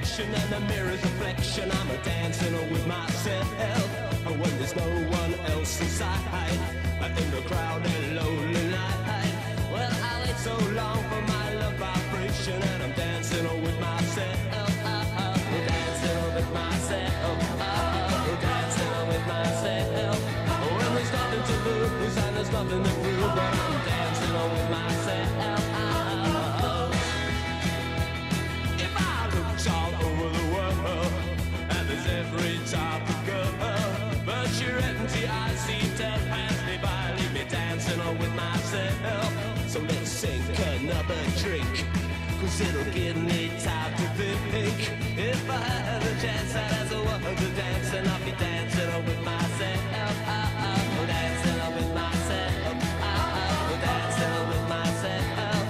connection and the mirror's reflection. I'm a dancing with myself when there's no one else inside. In the crowded lonely night. Well, I wait so long for my love vibration, and I'm dancing with myself. Dancing with myself. Dancing with myself. When there's nothing to lose and there's nothing to prove, but I'm dancing with myself. If I looked all over the world, and there's every type of girl, but you're empty, I seem to pass me by, leave me dancing with myself. So let's sink another drink, 'cause it'll give me time to think. If I had a chance, I'd ask a woman to dance, and I'll be dancing with myself. Dancing with myself. Dancing with myself.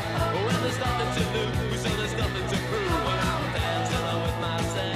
Well, there's nothing to lose, so there's nothing to prove, but I'm dancing with myself.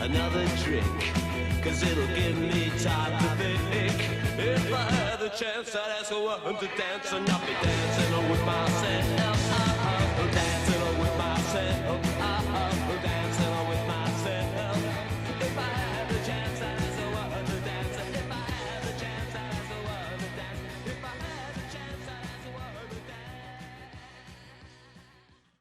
Another drink, 'cause it'll give me time to think. If I had the chance, I'd ask a woman to dance, and I'll be dancing with myself.